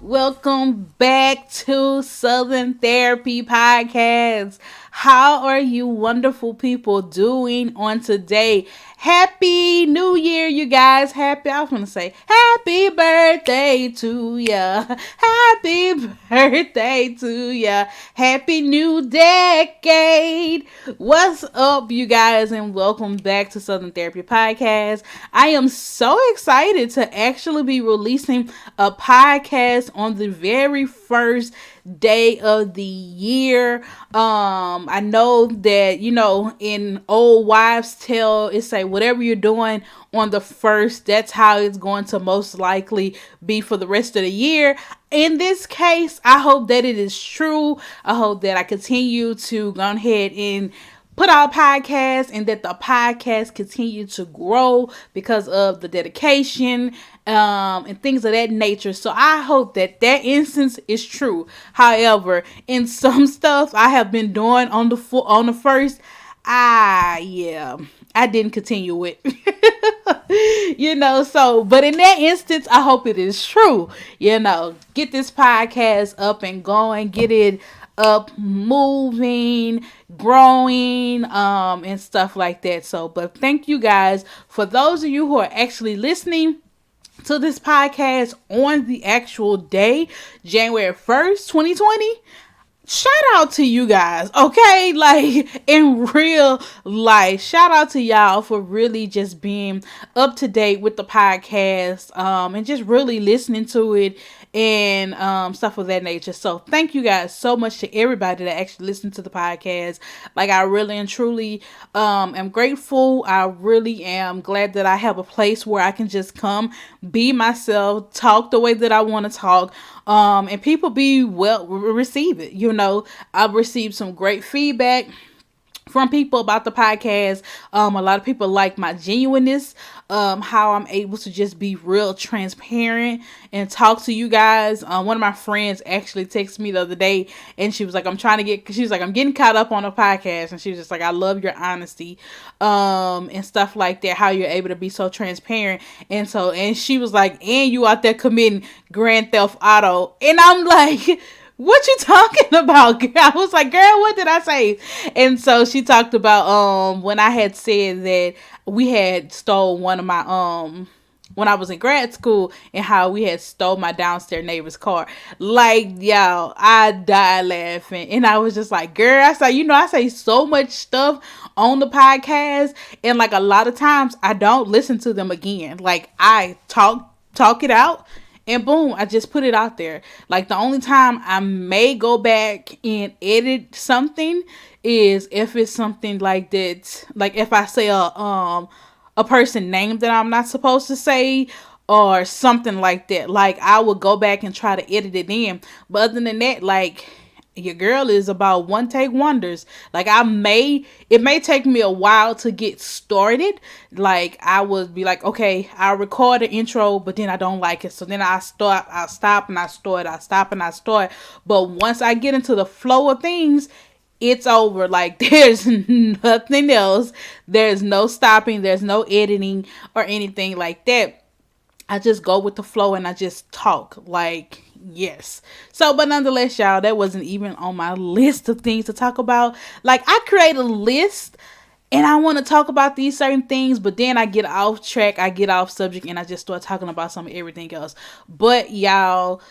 Welcome back to Southern Therapy Podcast. How are you wonderful people doing on today? Happy New Year, you guys. I was going to say happy birthday to ya. Happy birthday to ya. Happy new decade. What's up, you guys, and welcome back to Southern Therapy Podcast. I am so excited to actually be releasing a podcast on the very first day of the year. I know that, in old wives' tale, it say whatever you're doing on the first, that's how it's going to most likely be for the rest of the year. In this case, I hope that it is true. I hope that I continue to go ahead and put out podcasts and that the podcast continue to grow because of the dedication and things of that nature. So I hope that instance is true. However, in some stuff I have been doing on the first, I didn't continue with. But in that instance, I hope it is true. Get this podcast up and going, get it up, moving, growing, and stuff like that. But thank you guys for those of you who are actually listening to this podcast on the actual day, January 1st, 2020. Shout out to you guys, okay? Like, in real life, shout out to y'all for really just being up to date with the podcast, and just really listening to it and stuff of that nature. So thank you guys so much to everybody that actually listened to the podcast. Like, I really and truly am grateful. I really am glad that I have a place where I can just come, be myself, talk the way that I want to talk, and people receive it. I've received some great feedback from people about the podcast. A lot of people like my genuineness, how I'm able to just be real transparent and talk to you guys. One of my friends actually texted me the other day and she was like, I'm getting caught up on the podcast. And she was just like, I love your honesty, and stuff like that, how you're able to be so transparent. And she was like, and you out there committing Grand Theft Auto. And I'm like, what you talking about, girl? I was like, girl, what did I say? And so she talked about when I had said that we had stole one of my when I was in grad school, and how we had stole my downstairs neighbor's car. Like, y'all, I died laughing. And I was just like, girl, I say so much stuff on the podcast, and like a lot of times I don't listen to them again. Like, I talk it out, and boom, I just put it out there. Like, the only time I may go back and edit something is if it's something like that. Like, if I say a person name that I'm not supposed to say, or something like that. Like, I would go back and try to edit it in. But other than that, like, your girl is about one take wonders. Like, it may take me a while to get started. Like, I would be like, okay, I'll record the intro, but then I don't like it. So then I'll stop and I start. But once I get into the flow of things, it's over. Like, there's nothing else. There's no stopping. There's no editing or anything like that. I just go with the flow and I just talk. Like, yes. So, but nonetheless, y'all, that wasn't even on my list of things to talk about. Like, I create a list and I want to talk about these certain things, but then I get off track, I get off subject, and I just start talking about some of everything else. But y'all,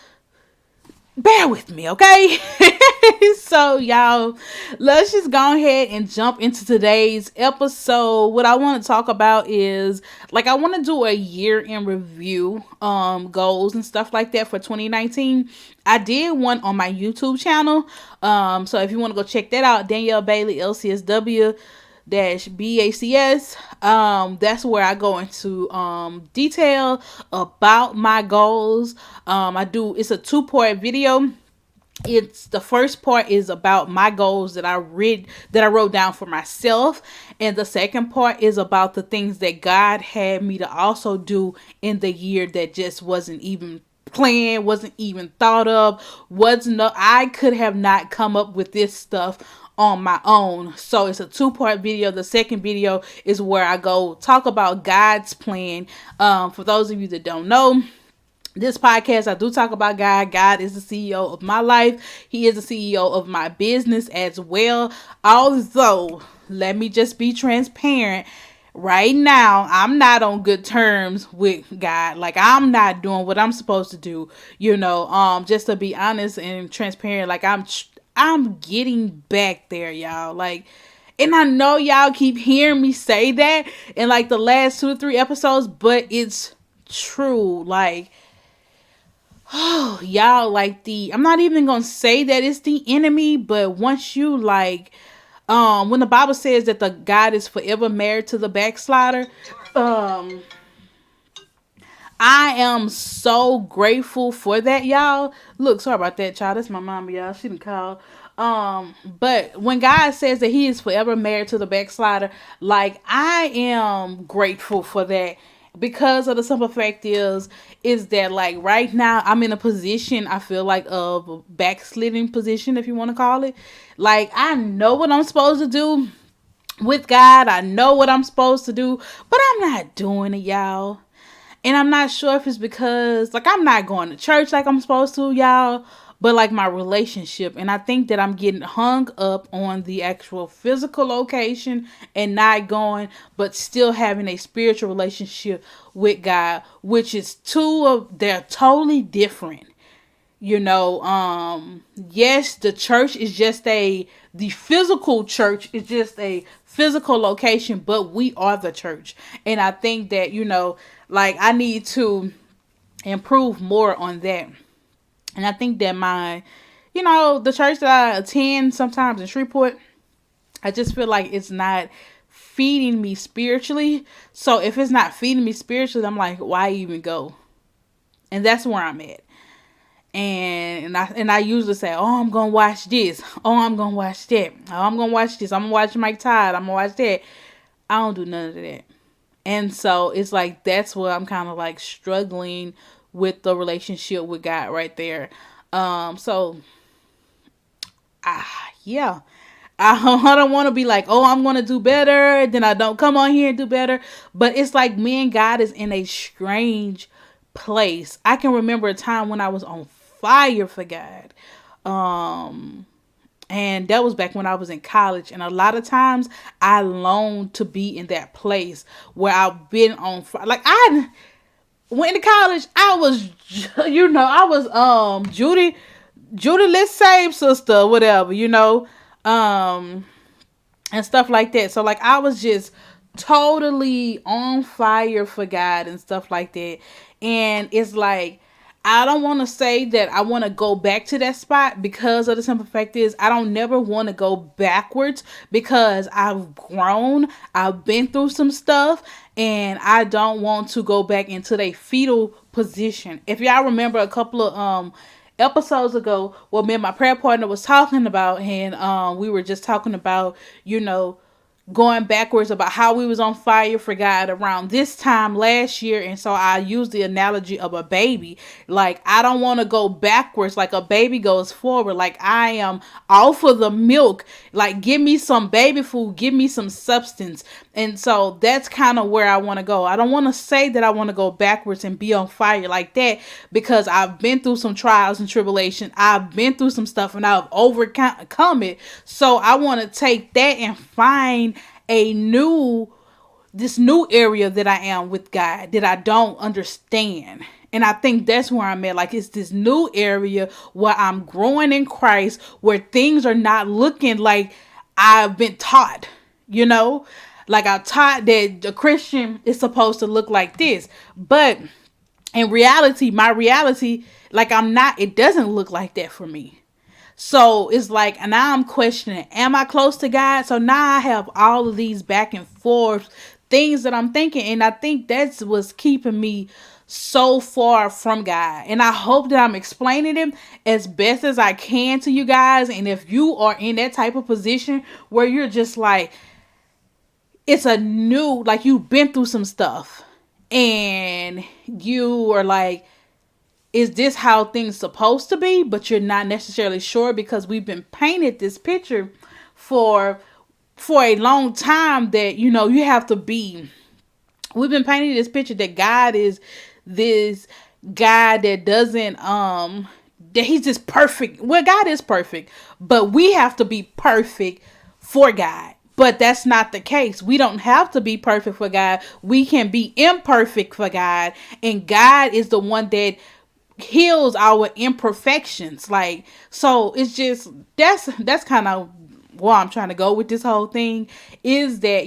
bear with me, okay? So, y'all, let's just go ahead and jump into today's episode. What I want to talk about is, like, I want to do a year in review, goals and stuff like that for 2019. I did one on my YouTube channel. So if you want to go check that out, Danielle Bailey, LCSW-BACS. That's where I go into detail about my goals. It's a 2-part video. It's the first part is about my goals that I wrote down for myself, and the second part is about the things that God had me to also do in the year that just wasn't even planned, wasn't even thought of, I could have not come up with this stuff on my own. So it's a 2-part video. The second video is where I go talk about God's plan. For those of you that don't know, This podcast, I do talk about God. God is the CEO of my life. He is the CEO of my business as well. Although, let me just be transparent. Right now, I'm not on good terms with God. Like, I'm not doing what I'm supposed to do. Just to be honest and transparent. Like, I'm getting back there, y'all. Like, and I know y'all keep hearing me say that in like the last 2 to 3 episodes, but it's true. Like, oh, y'all, like, I'm not even gonna say that it's the enemy, but once you like, when the Bible says that the God is forever married to the backslider, um I am so grateful for that, y'all. Look, sorry about that, child. That's my mom, y'all. She didn't call. But when God says that He is forever married to the backslider, like, I am grateful for that, because of the simple fact is that, like, right now I'm in a position, I feel like, of backsliding position, if you want to call it. Like, I know what I'm supposed to do with God. I know what I'm supposed to do, but I'm not doing it, y'all. And I'm not sure if it's because, like, I'm not going to church like I'm supposed to, y'all, but like my relationship. And I think that I'm getting hung up on the actual physical location and not going, but still having a spiritual relationship with God, which is they're totally different. Yes, the church is just the physical church is just a physical location, but we are the church. And I think that, like, I need to improve more on that. And I think that the church that I attend sometimes in Shreveport, I just feel like it's not feeding me spiritually. So if it's not feeding me spiritually, I'm like, why even go? And that's where I'm at. And I usually say, oh, I'm gonna watch this. Oh, I'm gonna watch that. Oh, I'm gonna watch this. I'm gonna watch Mike Todd. I'm gonna watch that. I don't do none of that. And so it's like that's where I'm kind of like struggling with the relationship with God right there. So yeah. I don't want to be like, oh, I'm going to do better. Then I don't come on here and do better. But it's like me and God is in a strange place. I can remember a time when I was on fire for God. And that was back when I was in college. And a lot of times I longed to be in that place where I've been on fire. Like, I went to college. I was, I was Judy, let's save sister, whatever, um, and stuff like that. So, like, I was just totally on fire for God and stuff like that. And it's like, I don't want to say that I want to go back to that spot, because of the simple fact is I don't never want to go backwards, because I've grown, I've been through some stuff, and I don't want to go back into the fetal position. If y'all remember a couple of episodes ago, what me and my prayer partner was talking about, and we were just talking about, going backwards, about how we was on fire for God around this time last year. And so I use the analogy of a baby. Like, I don't want to go backwards like a baby goes forward. Like, I am off of the milk. Like, give me some baby food, give me some substance. And so that's kind of where I want to go. I don't want to say that I want to go backwards and be on fire like that, because I've been through some trials and tribulation. I've been through some stuff and I've overcome it. So I want to take that and find this new area that I am with God that I don't understand. And I think that's where I'm at. Like, it's this new area where I'm growing in Christ, where things are not looking like I've been taught, like I'm taught that the Christian is supposed to look like this. But in reality, my reality, like, it doesn't look like that for me. So it's like, and now I'm questioning, am I close to God? So now I have all of these back and forth things that I'm thinking. And I think that's what's keeping me so far from God. And I hope that I'm explaining it as best as I can to you guys. And if you are in that type of position where you're just like, it's like, you've been through some stuff and you are like, is this how things supposed to be? But you're not necessarily sure, because we've been painted this picture for a long time that, you have to be. We've been painting this picture that God is this God that doesn't that he's just perfect. Well, God is perfect, but we have to be perfect for God. But that's not the case. We don't have to be perfect for God. We can be imperfect for God, and God is the one that heals our imperfections. Like, so it's just that's kind of where I'm trying to go with this whole thing, is that,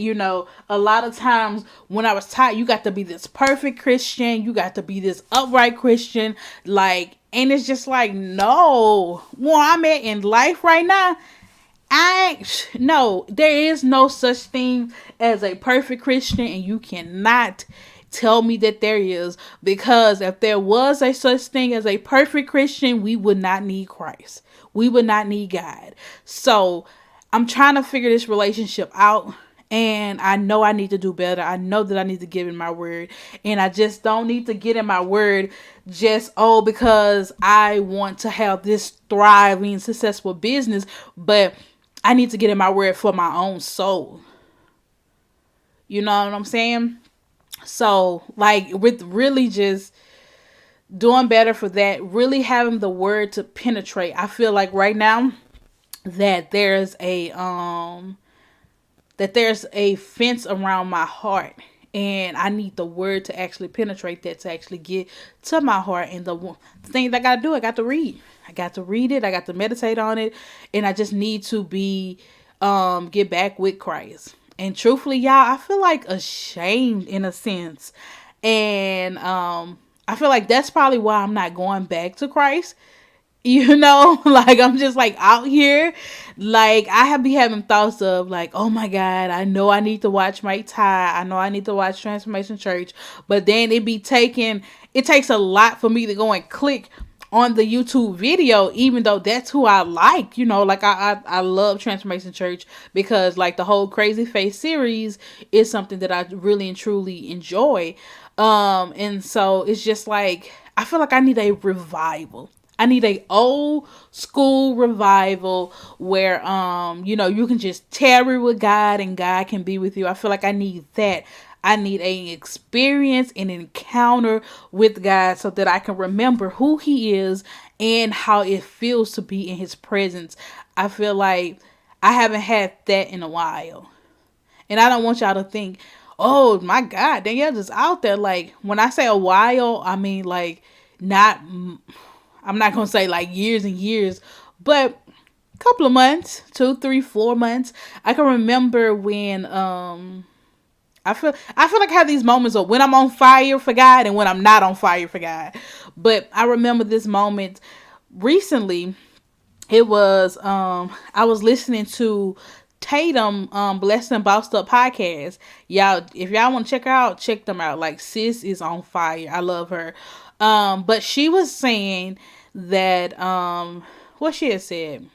a lot of times when I was taught you got to be this perfect Christian, you got to be this upright Christian, like, and it's just like, no, where I'm at in life right now, I no, there is no such thing as a perfect Christian, and you cannot tell me that there is, because if there was a such thing as a perfect Christian, we would not need Christ. We would not need God. So I'm trying to figure this relationship out. And I know I need to do better. I know that I need to get in my word. And I just don't need to get in my word just, because I want to have this thriving, successful business. But I need to get in my word for my own soul. You know what I'm saying? So, like, with really just doing better for that, really having the word to penetrate. I feel like right now that there's a fence around my heart, and I need the word to actually penetrate that, to actually get to my heart. And the thing that I got to do, I got to read. I got to read it. I got to meditate on it, and I just need to get back with Christ. And truthfully, y'all, I feel like ashamed in a sense, and I feel like that's probably why I'm not going back to Christ. Like, I'm just like out here, like, I have be having thoughts of like, oh my God, I know I need to watch Mike Ty, I know I need to watch Transformation Church, but then it takes a lot for me to go and click on the YouTube video, even though that's who I like. Like, I love Transformation Church, because like the whole Crazy Faith series is something that I really and truly enjoy. And so it's just like, I feel like I need a revival. I need a old school revival where you can just tarry with God and God can be with you. I feel like I need that. I need an experience, an encounter with God, so that I can remember who He is and how it feels to be in His presence. I feel like I haven't had that in a while. And I don't want y'all to think, oh my God, Danielle just out there. Like, when I say a while, I mean like, not, I'm not going to say like years and years, but a couple of months, 2, 3, 4 months. I can remember when, I feel like I have these moments of when I'm on fire for God and when I'm not on fire for God. But I remember this moment recently. It was I was listening to Tatum Blessed and Bossed Up podcast. Y'all, if y'all want to check her out, check them out. Like, sis is on fire. I love her. But she was saying that what she had said,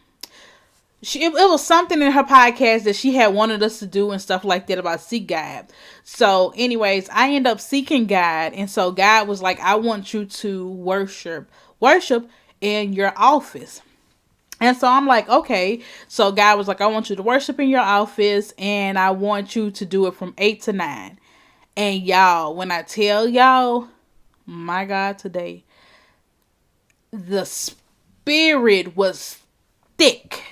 it was something in her podcast that she had wanted us to do and stuff like that about seek God. So anyways, I end up seeking God, and so God was like, I want you to worship in your office. And so I'm like, okay. So God was like, I want you to worship in your office, and I want you to do it from 8 to 9. And y'all, when I tell y'all, my God, today, the spirit was thick.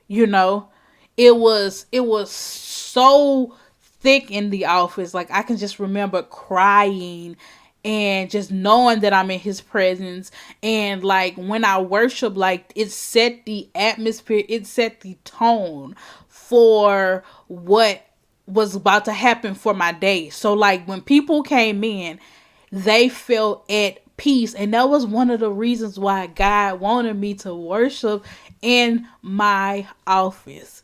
It was so thick in the office. Like, I can just remember crying and just knowing that I'm in His presence. And like, when I worship, like, it set the atmosphere, it set the tone for what was about to happen for my day. So like, when people came in, they felt at peace. And that was one of the reasons why God wanted me to worship in my office.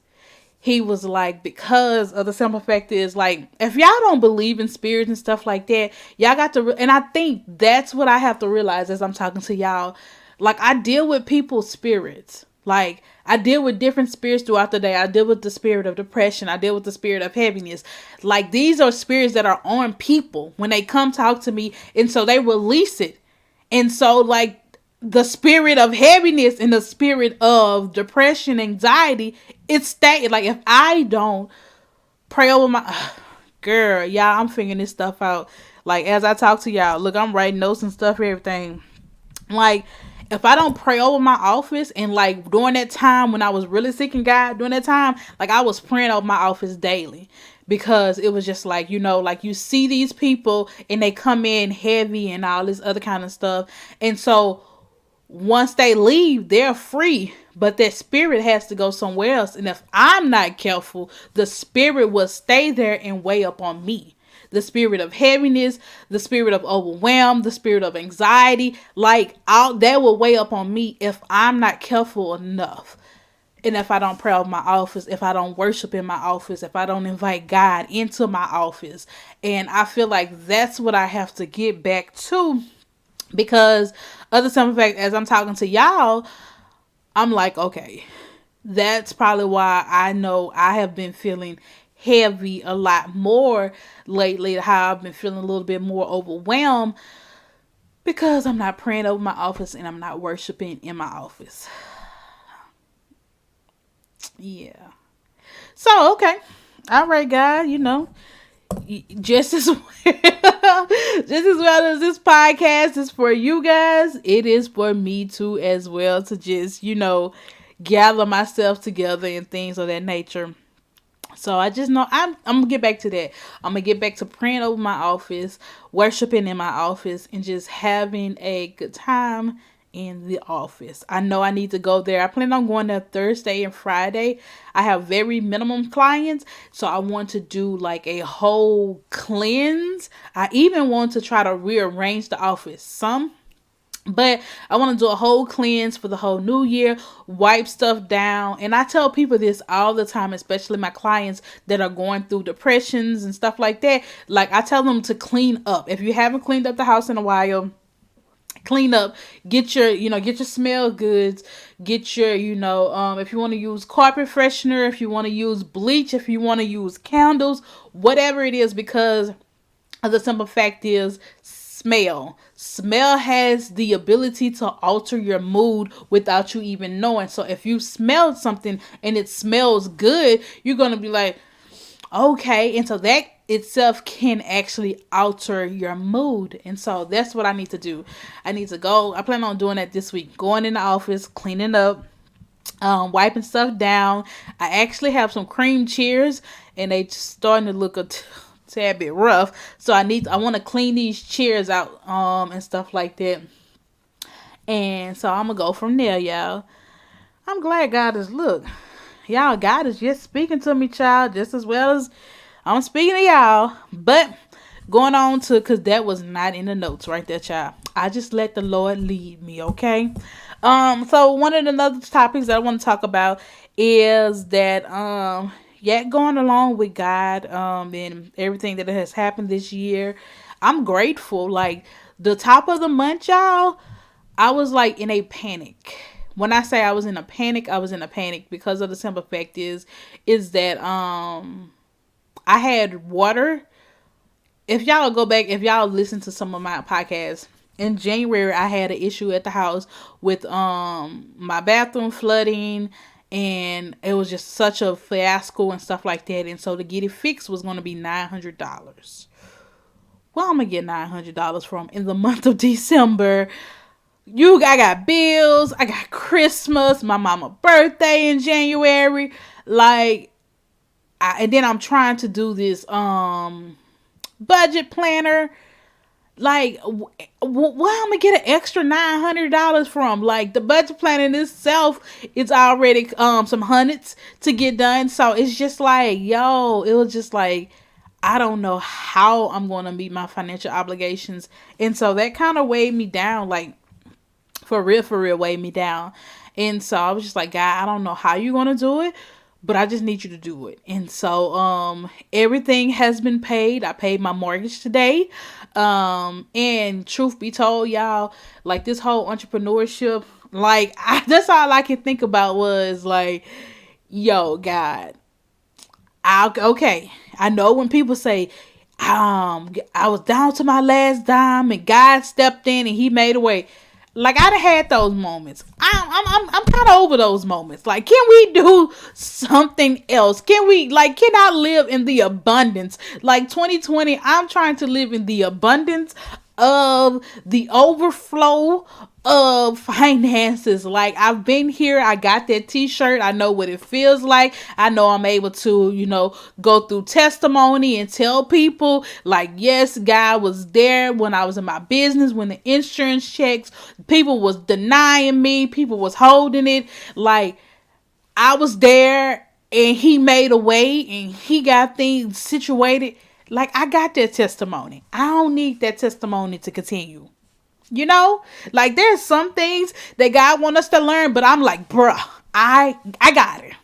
He was like, because of the simple fact is, like, if y'all don't believe in spirits and stuff like that, y'all got to, and I think that's what I have to realize as I'm talking to y'all. Like, I deal with people's spirits. Like, I deal with different spirits throughout the day. I deal with the spirit of depression. I deal with the spirit of heaviness. Like, these are spirits that are on people when they come talk to me. And so they release it. And so, like, the spirit of heaviness and the spirit of depression, anxiety, it's stated. Like, if I don't pray over my girl, y'all, I'm figuring this stuff out. Like, as I talk to y'all, look, I'm writing notes and stuff, everything. Like, if I don't pray over my office, and like during that time when I was really seeking God, during that time, like I was praying over my office daily, because it was just like, like you see these people and they come in heavy and all this other kind of stuff. And so once they leave, they're free, but their spirit has to go somewhere else. And if I'm not careful, the spirit will stay there and weigh up on me. The spirit of heaviness, the spirit of overwhelm, the spirit of anxiety, like that will weigh up on me if I'm not careful enough. And if I don't pray over my office, if I don't worship in my office, if I don't invite God into my office. And I feel like that's what I have to get back to, because other simple fact, as I'm talking to y'all, I'm like, okay, that's probably why I know I have been feeling heavy a lot more lately, how I've been feeling a little bit more overwhelmed, because I'm not praying over my office and I'm not worshiping in my office. Yeah. So, okay. All right, guys, just as well, just as well as this podcast is for you guys, it is for me too as well, to just gather myself together and things of that nature. So I just know I'm gonna get back to that. I'm gonna get back to praying over my office, worshiping in my office, and just having a good time in the office. I know I need to go there. I plan on going there Thursday and Friday. I have very minimum clients, so I want to do like a whole cleanse. I even want to try to rearrange the office some. But I want to do a whole cleanse for the whole new year, wipe stuff down. And I tell people this all the time, especially my clients that are going through depressions and stuff like that. Like, I tell them to clean up. If you haven't cleaned up the house in a while, clean up, get your smell goods, get your, if you want to use carpet freshener, if you want to use bleach, if you want to use candles, whatever it is, because the simple fact is, smell has the ability to alter your mood without you even knowing. So if you smell something and it smells good, you're going to be like, okay. And so that itself can actually alter your mood. And so that's what I need to do. I need to go. I plan on doing that this week, going in the office, cleaning up, wiping stuff down. I actually have some cream chairs and they starting to look a tad bit rough, so I want to clean these chairs out and stuff like that. And so I'm gonna go from there, y'all. I'm glad God is just speaking to me, child, just as well as I'm speaking to y'all. But going on to, because that was not in the notes right there, child. I just let the Lord lead me, okay? So one of the other topics that I want to talk about is that going along with God, and everything that has happened this year, I'm grateful. Like, the top of the month, y'all, I was like in a panic. When I say I was in a panic, I was in a panic because of the simple fact is that I had water. If y'all listen to some of my podcasts, in January I had an issue at the house with my bathroom flooding, and it was just such a fiasco and stuff like that. And so to get it fixed was going to be $900. Well, I'm going to get $900 from in the month of December. I got bills. I got Christmas, my mama's birthday in January. Like, and then I'm trying to do this budget planner. Like, where I'm gonna get an extra $900 from? Like, the budget plan in itself, it's already some hundreds to get done. So it's just like, it was just like, I don't know how I'm gonna meet my financial obligations. And so that kind of weighed me down, like, for real weighed me down. And so I was just like, God, I don't know how you're gonna do it, but I just need you to do it. And so everything has been paid. I paid my mortgage today. And truth be told, y'all, like, this whole entrepreneurship, like, that's all I could think about was like, God, okay. I know when people say, I was down to my last dime and God stepped in and he made a way. Like I done had those moments. I'm kind of over those moments. Like, can we do something else? Can I live in the abundance? Like 2020, I'm trying to live in the abundance of the overflow of finances. Like I've been here, I got that t-shirt, I know what it feels like. I know I'm able to, go through testimony and tell people like, yes, God was there when I was in my business, when the insurance checks, people was denying me, people was holding it. Like I was there and he made a way and he got things situated. Like I got that testimony. I don't need that testimony to continue. You know, like there's some things that God want us to learn, but I'm like, bruh, I got it.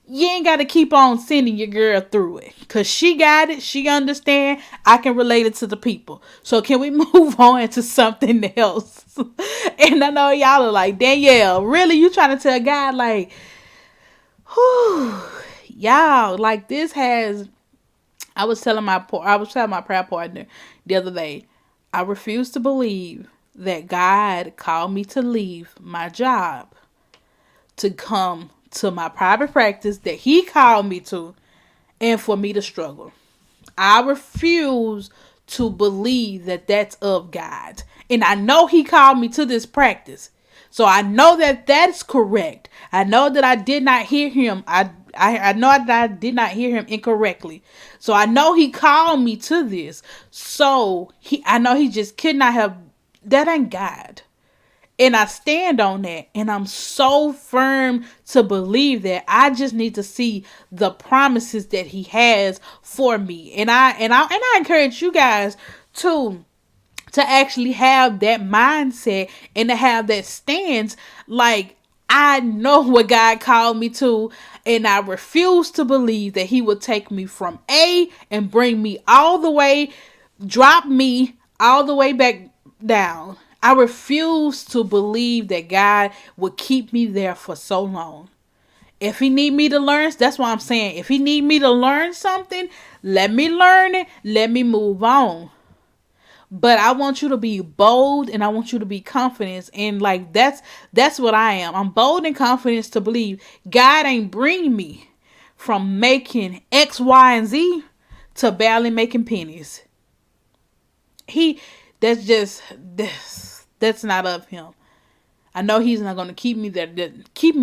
You ain't got to keep on sending your girl through it, cause she got it. She understand. I can relate it to the people. So can we move on to something else? And I know y'all are like, Danielle, really? You trying to tell God like, whew, y'all, like this has. I was telling my prayer partner the other day. I refuse to believe that God called me to leave my job to come to my private practice that he called me to and for me to struggle. I refuse to believe that that's of God. And I know he called me to this practice. So I know that that's correct. I know that I did not hear him. I know that I did not hear him incorrectly. So I know he called me to this. So I know he just could not have. That ain't God. And I stand on that. And I'm so firm to believe that. I just need to see the promises that he has for me. And I encourage you guys to actually have that mindset and to have that stance. Like, I know what God called me to, and I refuse to believe that he would take me from A and bring me all the way, drop me all the way back down. I refuse to believe that God would keep me there for so long. If he need me to learn, that's what I'm saying. If he need me to learn something, let me learn it. Let me move on. But I want you to be bold and I want you to be confident. And like that's what I am. I'm bold and confident to believe God ain't bring me from making X, Y, and Z to barely making pennies. He that's just that's not of him. I know he's not gonna keep me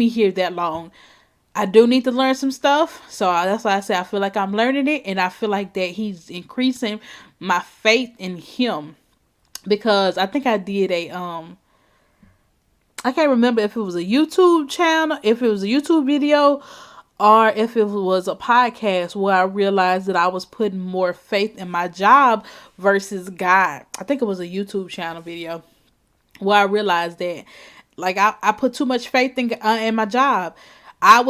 here that long. I do need to learn some stuff. So that's why I say I feel like I'm learning it. And I feel like that he's increasing my faith in him. Because I think I did I can't remember if it was a YouTube channel, if it was a YouTube video, or if it was a podcast where I realized that I was putting more faith in my job versus God. I think it was a YouTube channel video where I realized that like I put too much faith in my job. I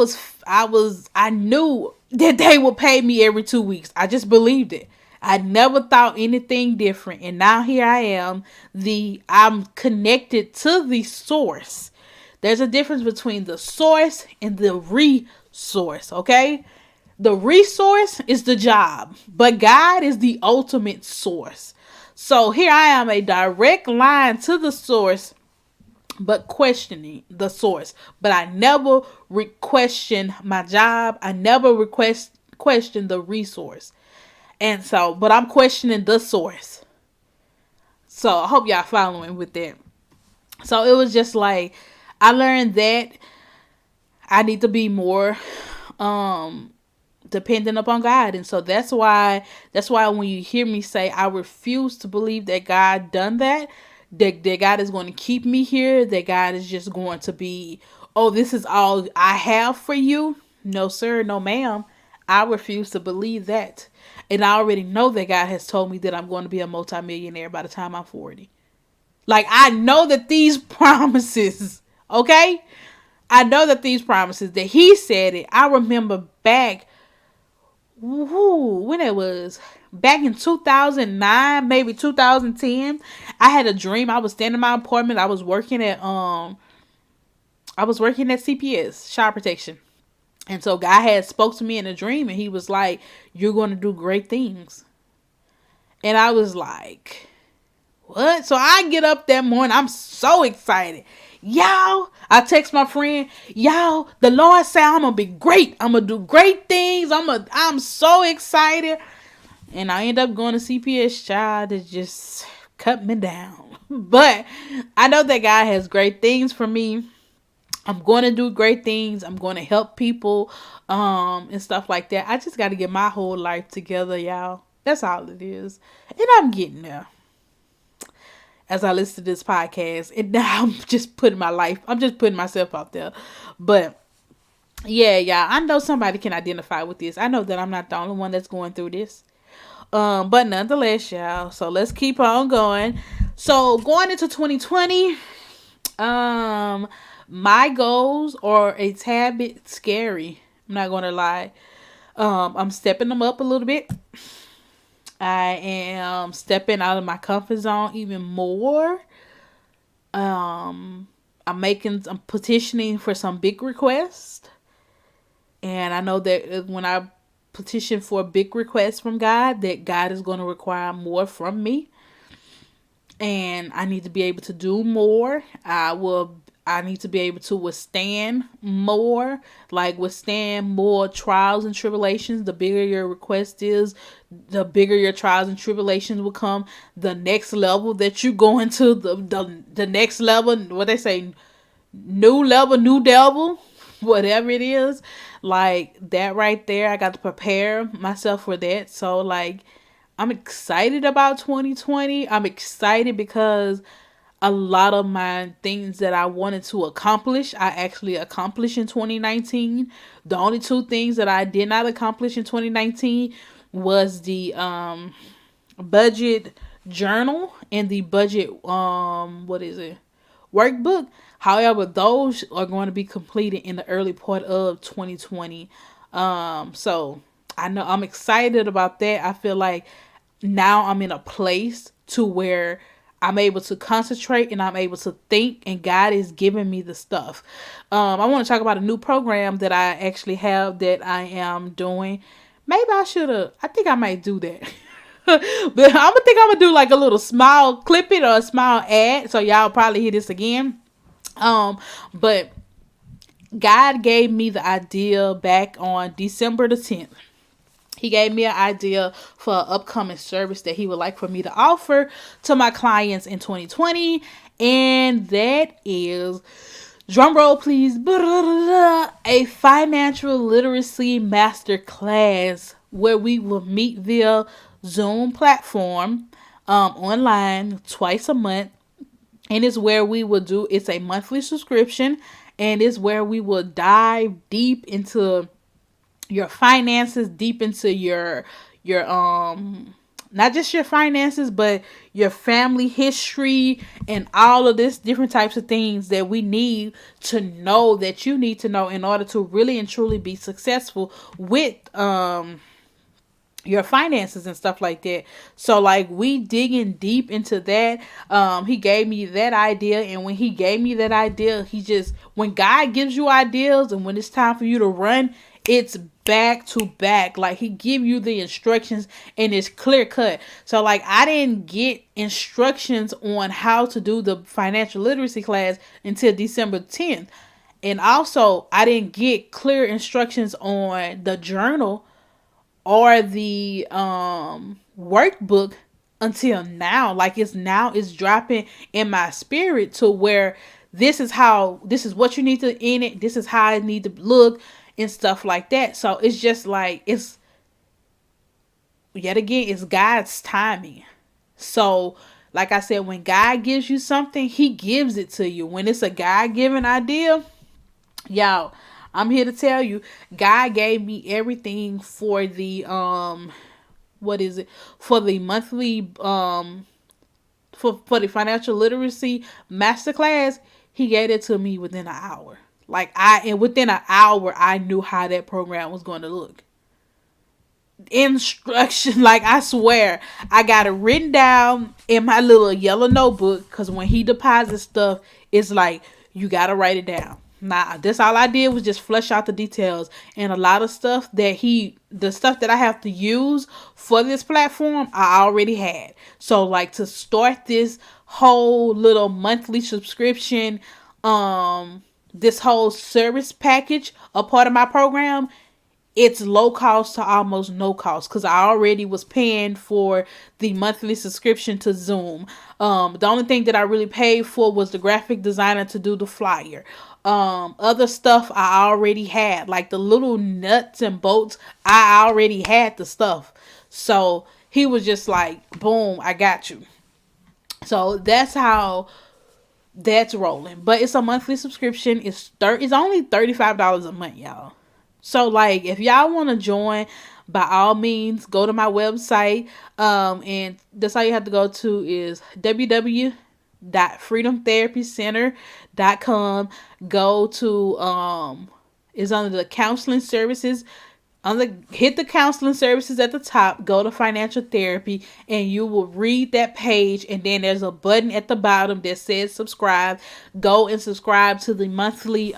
knew that they would pay me every 2 weeks. I just believed it. I never thought anything different. And now here I am. I'm connected to the source. There's a difference between the source and the resource, okay? The resource is the job, but God is the ultimate source. So here I am, a direct line to the source, but questioning the source. But I never question my job. I never question the resource. And so, but I'm questioning the source. So I hope y'all following with that. So it was just like, I learned that I need to be more dependent upon God. And so that's why when you hear me say I refuse to believe that God done that God is going to keep me here, that God is just going to be, oh, this is all I have for you. No, sir, no, ma'am. I refuse to believe that. And I already know that God has told me that I'm going to be a multimillionaire by the time I'm 40. Like, I know that these promises, okay? I know that these promises, that he said it. I remember back, when it was, back in 2009, maybe 2010, I had a dream. I was standing in my apartment. I was working at CPS, Child Protection. And so God had spoke to me in a dream and he was like, you're going to do great things. And I was like, What? So I get up that morning. I'm so excited. Y'all, I text my friend, y'all, the Lord said I'm gonna be great. I'm gonna do great things. I'm so excited. And I end up going to CPS, child, to just cut me down. But I know that God has great things for me. I'm going to do great things. I'm going to help people, and stuff like that. I just got to get my whole life together, y'all. That's all it is. And I'm getting there as I listen to this podcast. And now I'm just putting myself out there. But yeah, yeah, I know somebody can identify with this. I know that I'm not the only one that's going through this. But nonetheless, y'all. So let's keep on going. So going into 2020, um, my goals are a tad bit scary. I'm not gonna lie. I'm stepping them up a little bit. I am stepping out of my comfort zone even more. Um, I'm petitioning for some big requests, and I know that when I petition for a big request from God, that God is going to require more from me, and I need to be able to do more. I need to be able to withstand more, like withstand more trials and tribulations. The bigger your request is, the bigger your trials and tribulations will come. The next level that you go into, the next level, what they say, new level, new devil, whatever it is, like that right there. I got to prepare myself for that. So like, I'm excited about 2020. I'm excited because a lot of my things that I wanted to accomplish, I actually accomplished in 2019. The only two things that I did not accomplish in 2019 was the budget journal and the budget what is it? Workbook. However, those are going to be completed in the early part of 2020. So I know I'm excited about that. I feel like now I'm in a place to where I'm able to concentrate and I'm able to think, and God is giving me the stuff. I want to talk about a new program that I actually have that I am doing. Maybe I should have, I think I might do that. But I'm gonna do like a little small clip it or a small ad, so y'all probably hear this again. But God gave me the idea back on December the 10th. He gave me an idea for an upcoming service that he would like for me to offer to my clients in 2020. And that is, drum roll please, a financial literacy masterclass where we will meet via Zoom platform, online twice a month. And it's where we will do, it's a monthly subscription, and it's where we will dive deep into your finances, deep into your not just your finances, but your family history and all of this different types of things that we need to know, that you need to know in order to really and truly be successful with your finances and stuff like that. So like, we digging deep into that. He gave me that idea, and when he gave me that idea, when God gives you ideas and when it's time for you to run, it's back to back. Like, he give you the instructions and it's clear cut. So like, I didn't get instructions on how to do the financial literacy class until December 10th. And also, I didn't get clear instructions on the journal or the workbook until now. Like, it's dropping in my spirit to where this is what you need to in it, this is how it need to look and stuff like that. So it's just like, it's yet again, it's God's timing. So like I said, when God gives you something, he gives it to you. When it's a God-given idea, y'all, I'm here to tell you, God gave me everything for the what is it? For the monthly for the financial literacy masterclass. He gave it to me within an hour. And within an hour I knew how that program was going to look. Instruction, like, I swear, I got it written down in my little yellow notebook, because when he deposits stuff, it's like, you gotta write it down. Nah, that's all I did was just flesh out the details. And a lot of stuff the stuff that I have to use for this platform, I already had. So, like, to start this whole little monthly subscription, this whole service package, a part of my program, it's low cost to almost no cost because I already was paying for the monthly subscription to Zoom. The only thing that I really paid for was the graphic designer to do the flyer. Other stuff I already had, like the little nuts and bolts. I already had the stuff, so he was just like, "Boom, I got you." So that's how that's rolling. But it's a monthly subscription. It's only $35 a month, y'all. So, like, if y'all want to join, by all means, go to my website. And that's all you have to go to is www.freedomtherapycenter.com. Go to is under the counseling services. Hit the counseling services at the top, go to financial therapy, and you will read that page, and then there's a button at the bottom that says subscribe. Go and subscribe to the monthly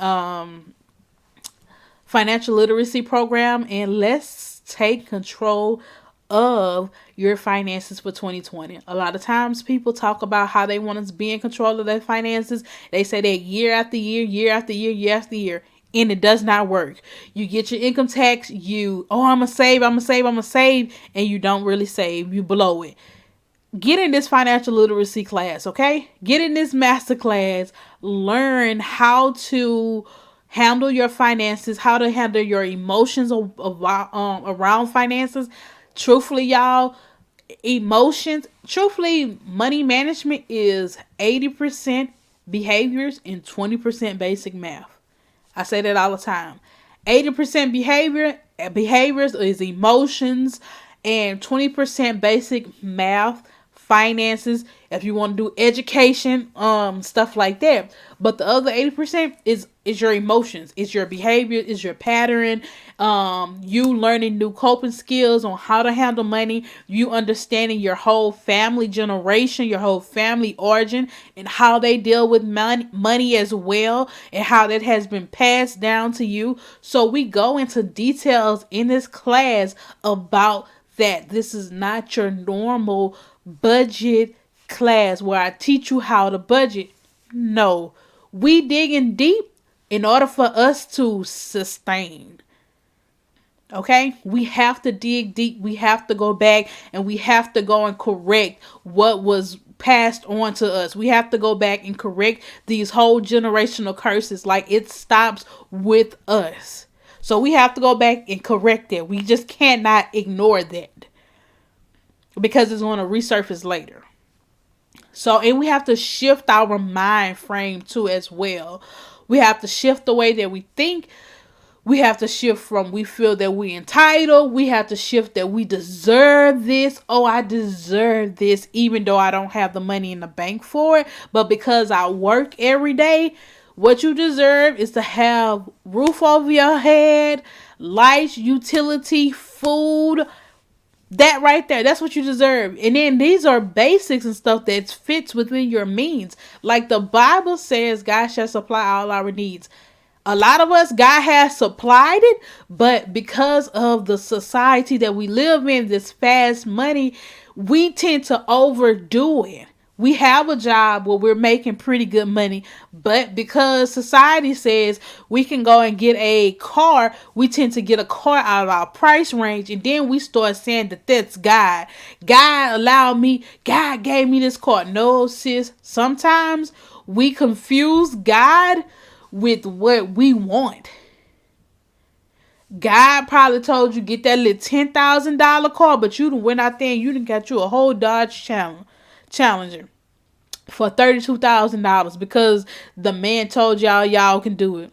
financial literacy program, and let's take control of your finances for 2020. A lot of times people talk about how they want to be in control of their finances. They say that year after year, year after year, year after year, and it does not work. You get your income tax, I'm gonna save, and you don't really save, you blow it. Get in this financial literacy class, okay? Get in this master class, learn how to handle your finances, how to handle your emotions around finances. Truthfully, y'all, money management is 80% behaviors and 20% basic math. I say that all the time. 80% behaviors is emotions, and 20% basic math, finances, if you want to do education, stuff like that. But the other 80% is your emotions, it's your behavior, it's your pattern, you learning new coping skills on how to handle money, you understanding your whole family generation, your whole family origin, and how they deal with money as well, and how that has been passed down to you. So we go into details in this class about that. This is not your normal budget class where I teach you how to budget. No, we digging deep in order for us to sustain. Okay, we have to dig deep. We have to go back, and we have to go and correct what was passed on to us. We have to go back and correct these whole generational curses. Like, it stops with us. So we have to go back and correct it. We just cannot ignore that because it's going to resurface later. So, and we have to shift our mind frame too as well. We have to shift the way that we think. We have to shift from we feel that we entitled. We have to shift that we deserve this. Oh, I deserve this even though I don't have the money in the bank for it. But because I work every day, what you deserve is to have roof over your head, lights, utility, food. That right there, that's what you deserve. And then these are basics and stuff that fits within your means. Like the Bible says, God shall supply all our needs. A lot of us, God has supplied it, but because of the society that we live in, this fast money, we tend to overdo it. We have a job where we're making pretty good money, but because society says we can go and get a car, we tend to get a car out of our price range, and then we start saying that that's God. God gave me this car. No, sis, sometimes we confuse God with what we want. God probably told you get that little $10,000 car, but you done went out there and you done got you a whole Dodge Challenger for $32,000 because the man told y'all can do it.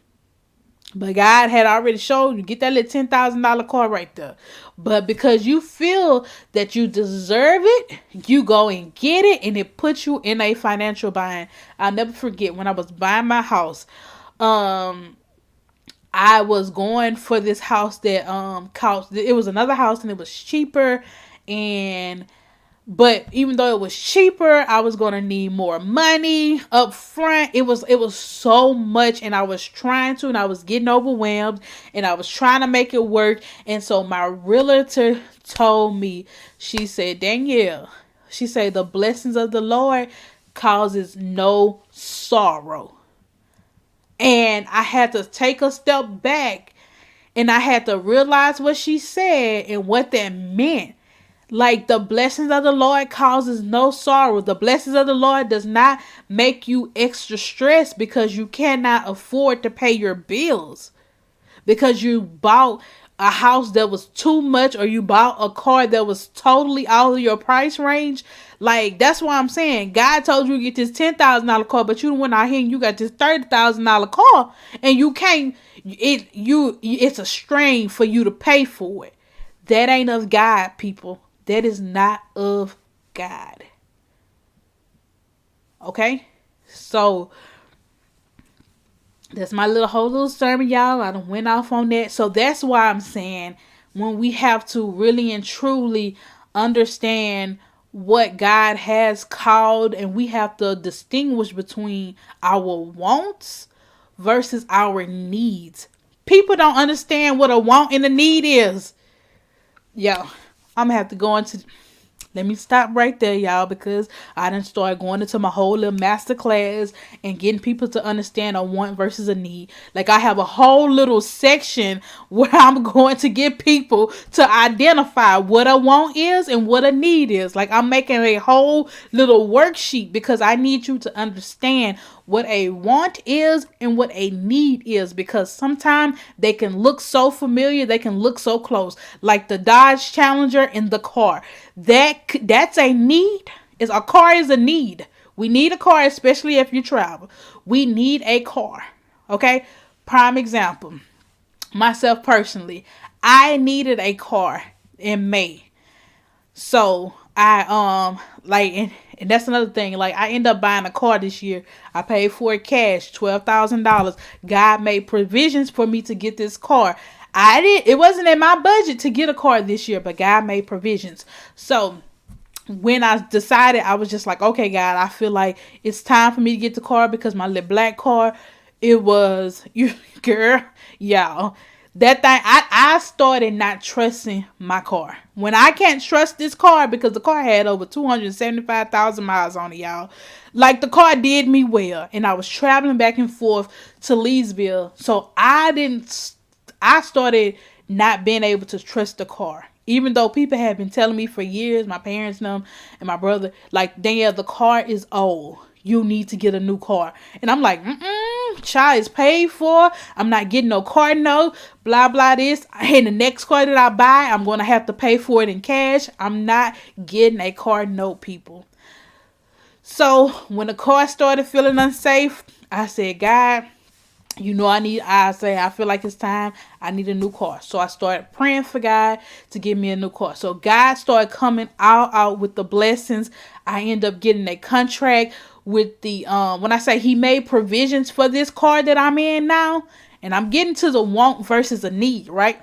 But God had already showed you get that little $10,000 car right there. But because you feel that you deserve it, you go and get it, and it puts you in a financial bind. I'll never forget when I was buying my house. I was going for this house that cost, it was another house and it was cheaper, and But even though it was cheaper, I was gonna need more money up front. It was so much, and I was trying to, and I was getting overwhelmed, and I was trying to make it work. And so my realtor told me, she said, Danielle, she said, the blessings of the Lord causes no sorrow. And I had to take a step back, and I had to realize what she said and what that meant. Like, the blessings of the Lord causes no sorrow. The blessings of the Lord does not make you extra stressed because you cannot afford to pay your bills, because you bought a house that was too much, or you bought a car that was totally out of your price range. Like, that's why I'm saying God told you to get this $10,000 car, but you went out here and you got this $30,000 car, and you can't. It's a strain for you to pay for it. That ain't of God, people. That is not of God. Okay? So that's my whole little sermon, y'all. I done went off on that. So that's why I'm saying, when we have to really and truly understand what God has called, and we have to distinguish between our wants versus our needs. People don't understand what a want and a need is. Yo, I'm gonna have to go into. Let me stop right there, y'all, because I done started going into my whole little master class and getting people to understand a want versus a need. Like, I have a whole little section where I'm going to get people to identify what a want is and what a need is. Like, I'm making a whole little worksheet because I need you to understand what a want is and what a need is, because sometimes they can look so familiar, they can look so close, like the Dodge Challenger in the car. That's a need. Is a car is a need. We need a car, especially if you travel. We need a car. Okay? Prime example. Myself personally, I needed a car in May. So and that's another thing. Like, I end up buying a car this year. I paid for it cash, $12,000. God made provisions for me to get this car. It wasn't in my budget to get a car this year, but God made provisions. So when I decided, I was just like, okay, God, I feel like it's time for me to get the car, because my little black car, it was, you girl, y'all, that thing, I started not trusting my car. When I can't trust this car, because the car had over 275,000 miles on it, y'all. Like, the car did me well, and I was traveling back and forth to Leesville. So I started not being able to trust the car. Even though people have been telling me for years, my parents and my brother, like, Danielle, the car is old. You need to get a new car. And I'm like, child, is paid for. I'm not getting no car note. Blah, blah, this. And the next car that I buy, I'm going to have to pay for it in cash. I'm not getting a car note, people. So when the car started feeling unsafe, I said, God, I feel like it's time. I need a new car. So I started praying for God to give me a new car. So God started coming out with the blessings. I end up getting a contract with the, when I say he made provisions for this car that I'm in now, and I'm getting to the want versus a need, right?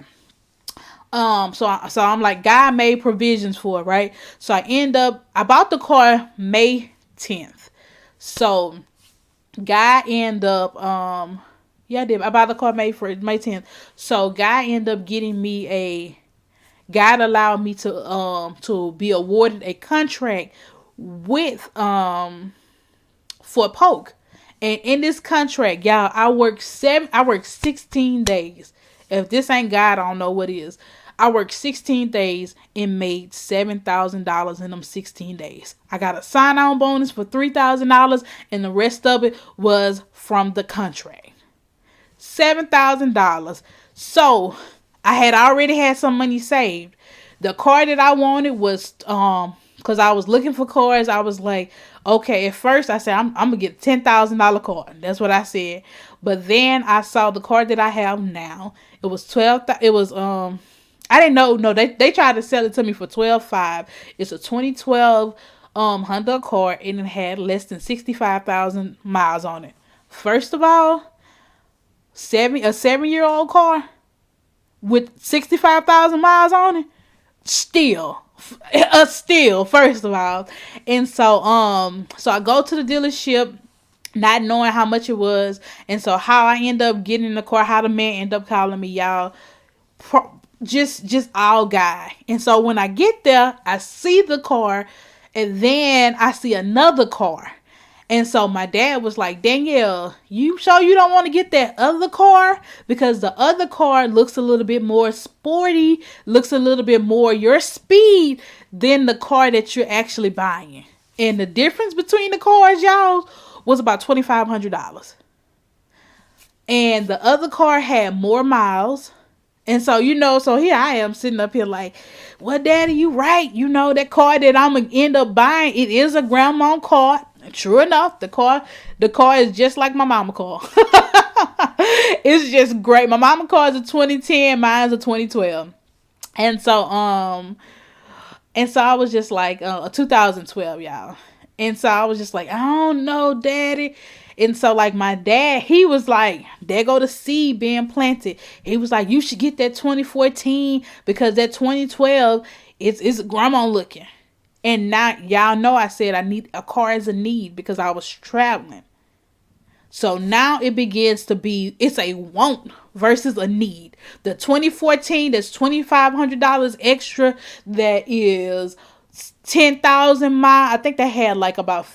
So I'm like, God made provisions for it, right? So I bought the car May 10th. So God ended up, yeah, I did. I bought the car May 10th. So God allowed me to be awarded a contract with for Polk. And in this contract, y'all, I worked 16 days. If this ain't God, I don't know what is. I worked 16 days and made $7,000 in them 16 days. I got a sign-on bonus for $3,000, and the rest of it was from the contract. $7,000. So I had already had some money saved. The car that I wanted was because I was looking for cars. I was like, okay, at first I said I'm gonna get a $10,000 car. That's what I said. But then I saw the car that I have now. It was 12. It was I didn't know. No, they tried to sell it to me for $12,500. It's a 2012 Honda Accord, and it had less than 65,000 miles on it. First of all, a 7-year-old car with 65,000 miles on it, still Still, first of all. And so I go to the dealership not knowing how much it was. And so how I end up getting in the car, how the man end up calling me, y'all, just all guy. And so when I get there, I see the car, and then I see another car. And so my dad was like, Danielle, you sure you don't want to get that other car? Because the other car looks a little bit more sporty, looks a little bit more your speed than the car that you're actually buying. And the difference between the cars, y'all, was about $2,500. And the other car had more miles. And so, so here I am sitting up here like, well, Daddy, you right. That car that I'm going to end up buying, it is a grandma car. And true enough, the car is just like my mama car. It's just great. My mama car is a 2010, mine's a 2012. And so I was just like, 2012, y'all. And so I was just like, I don't know, Daddy. And so, like, my dad, he was like, there go the seed being planted. He was like, you should get that 2014 because that 2012, it's grandma looking. And now, y'all know I said I need a car as a need because I was traveling. So now it begins to be, it's a want versus a need. The 2014, that's $2,500 extra. That is 10,000 miles. I think they had like about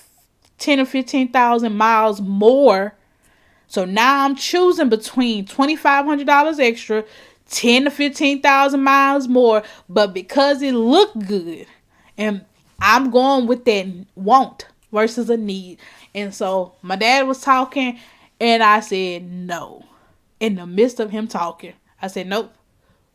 10 or 15,000 miles more. So now I'm choosing between $2,500 extra, 10 to 15,000 miles more. But because it looked good, and I'm going with that want versus a need. And so my dad was talking, and I said no. In the midst of him talking, I said, nope,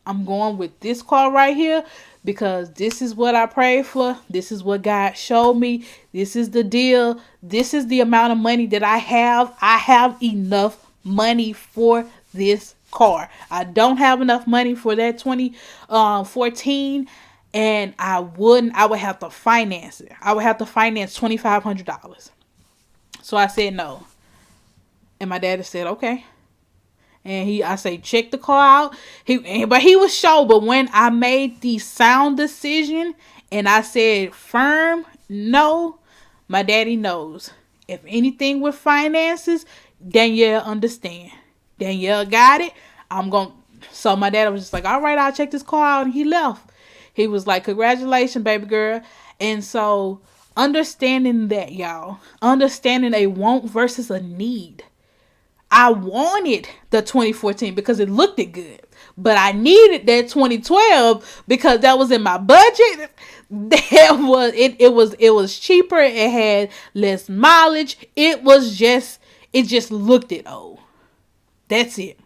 I'm going with this car right here because this is what I prayed for. This is what God showed me. This is the deal. This is the amount of money that I have. I have enough money for this car. I don't have enough money for that 2014, and I would have to finance it. I would have to finance $2,500. So I said no. And my daddy said, okay. And I say, check the car out. But he was sure. But when I made the sound decision and I said firm no, my daddy knows. If anything with finances, Danielle understand. Danielle got it. So my dad was just like, all right, I'll check this car out. And he left. He was like, congratulations, baby girl. And so understanding that, y'all. Understanding a want versus a need. I wanted the 2014 because it looked good, but I needed that 2012 because that was in my budget. It was cheaper. It had less mileage. It just looked old. That's it.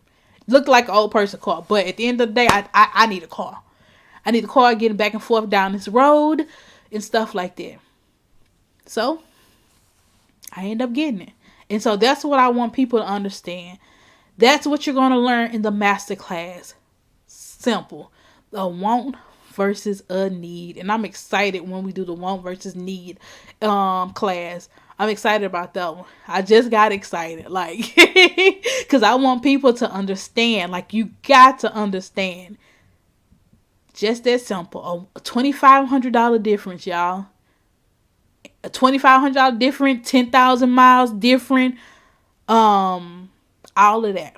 Looked like an old person car. But at the end of the day, I need a car. I need a car getting back and forth down this road and stuff like that. So I end up getting it. And so that's what I want people to understand. That's what you're going to learn in the masterclass. Simple. A want versus a need. And I'm excited when we do the want versus need class. I'm excited about that one. I just got excited. Like, because I want people to understand. Like, you got to understand. Just that simple. A $2,500 difference, y'all. A $2,500 different, 10,000 miles different, all of that.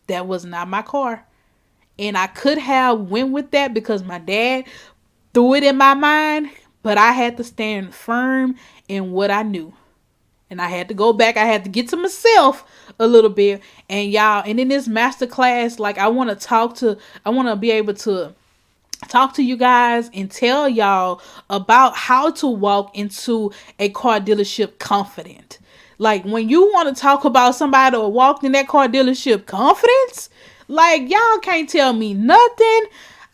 That was not my car. And I could have went with that because my dad threw it in my mind, but I had to stand firm in what I knew. And I had to go back. I had to get to myself a little bit. And y'all, and in this masterclass, like I want to be able to talk to you guys and tell y'all about how to walk into a car dealership confident. Like when you want to talk about somebody who walked in that car dealership confidence, like y'all can't tell me nothing.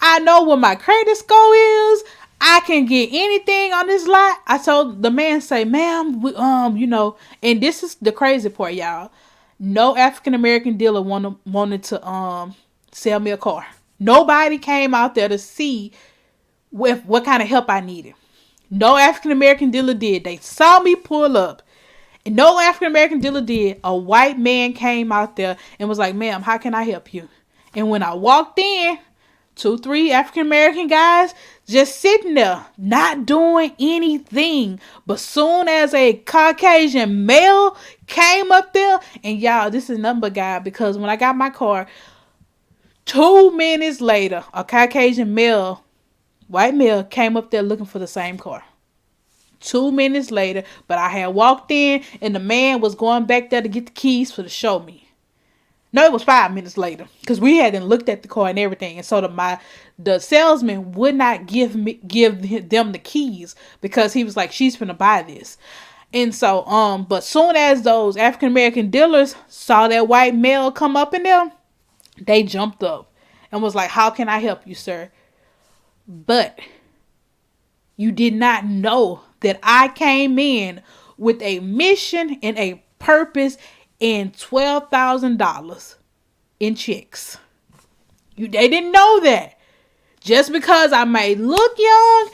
I know what my credit score is. I can get anything on this lot. I told the man, say, ma'am, and this is the crazy part, y'all. No African American dealer wanted to sell me a car. Nobody came out there to see what kind of help I needed. No African American dealer did. They saw me pull up. And no African American dealer did. A white man came out there and was like, ma'am, how can I help you? And when I walked in, 2, 3 African American guys just sitting there, not doing anything. But soon as a Caucasian male came up there, and y'all, this is number guy, because when I got my car, 2 minutes later, a Caucasian male, white male, came up there looking for the same car. 2 minutes later, but I had walked in and the man was going back there to get the keys for to show me. No, it was 5 minutes later because we hadn't looked at the car and everything, and so the salesman would not give them the keys because he was like, she's gonna buy this. And so but soon as those African American dealers saw that white male come up in there, they jumped up and was like, how can I help you, sir? But you did not know that I came in with a mission and a purpose and $12,000 in checks. They didn't know that. Just because I might look young,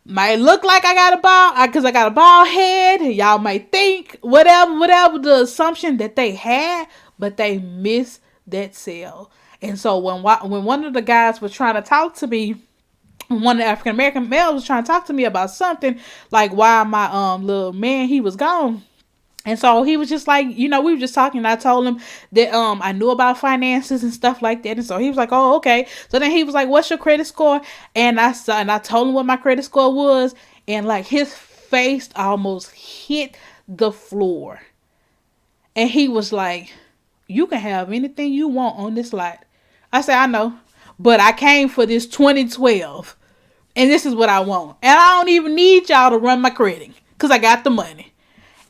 might look like I got a bald head, y'all might think whatever the assumption that they had, but they missed that sale. And so when one of the guys was trying to talk to me, one of the African American males was trying to talk to me about something, like why my little man, he was gone. And so he was just like, we were just talking, and I told him that I knew about finances and stuff like that. And so he was like, oh, okay. So then he was like, what's your credit score? And I told him what my credit score was, and like his face almost hit the floor. And he was like, you can have anything you want on this lot. I said, I know, but I came for this 2012, and this is what I want. And I don't even need y'all to run my credit because I got the money.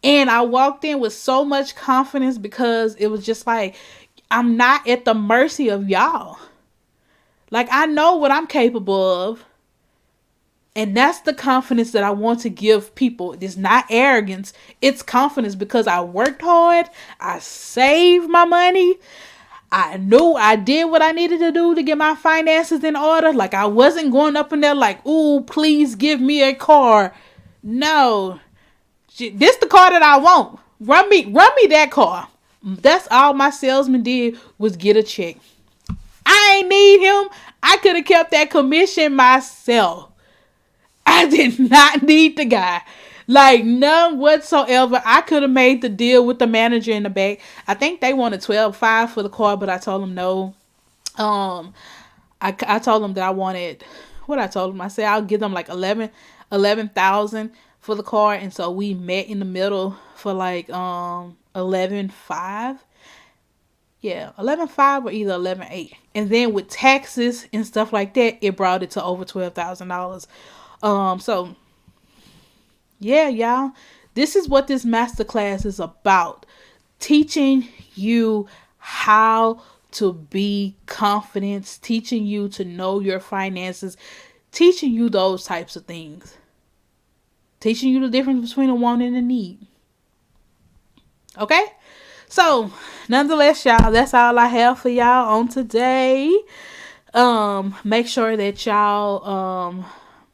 And I walked in with so much confidence because it was just like, I'm not at the mercy of y'all. Like, I know what I'm capable of. And that's the confidence that I want to give people. It's not arrogance. It's confidence because I worked hard. I saved my money. I knew I did what I needed to do to get my finances in order. Like, I wasn't going up in there like, ooh, please give me a car. No. This the car that I want. Run me that car. That's all my salesman did was get a check. I ain't need him. I could have kept that commission myself. I did not need the guy. Like, none whatsoever. I could have made the deal with the manager in the back. I think they wanted $12,500 for the car, but I told them no. I told them that I wanted, what I told them, I said I'll give them like 11,000 for the car, and so we met in the middle for like 11,500. Yeah, 11,500 or either 11,800. And then with taxes and stuff like that, it brought it to over $12,000. So yeah, y'all, this is what this masterclass is about. Teaching you how to be confident, teaching you to know your finances, teaching you those types of things. Teaching you the difference between a want and a need. Okay? So, nonetheless, y'all, that's all I have for y'all on today. Make sure that y'all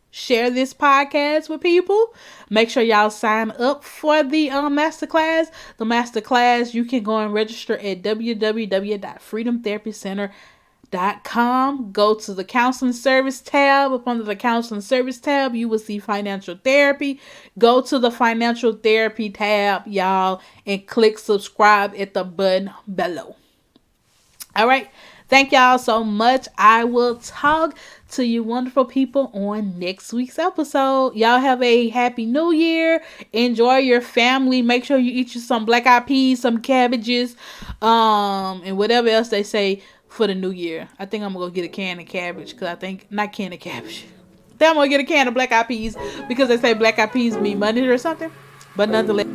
share this podcast with people. Make sure y'all sign up for the masterclass. The masterclass, you can go and register at www.freedomtherapycenter.com. Go to the counseling service tab. Up under the counseling service tab, you will see financial therapy. Go to the financial therapy tab, y'all, and click subscribe at the button below. All right. Thank y'all so much. I will talk to you wonderful people on next week's episode. Y'all have a happy new year. Enjoy your family. Make sure you eat you some black eyed peas, some cabbages, and whatever else they say for the new year. I think I'm gonna go get a can of cabbage because I think not can of cabbage. Then I'm gonna get a can of black eyed peas because they say black eyed peas mean money or something. But nonetheless.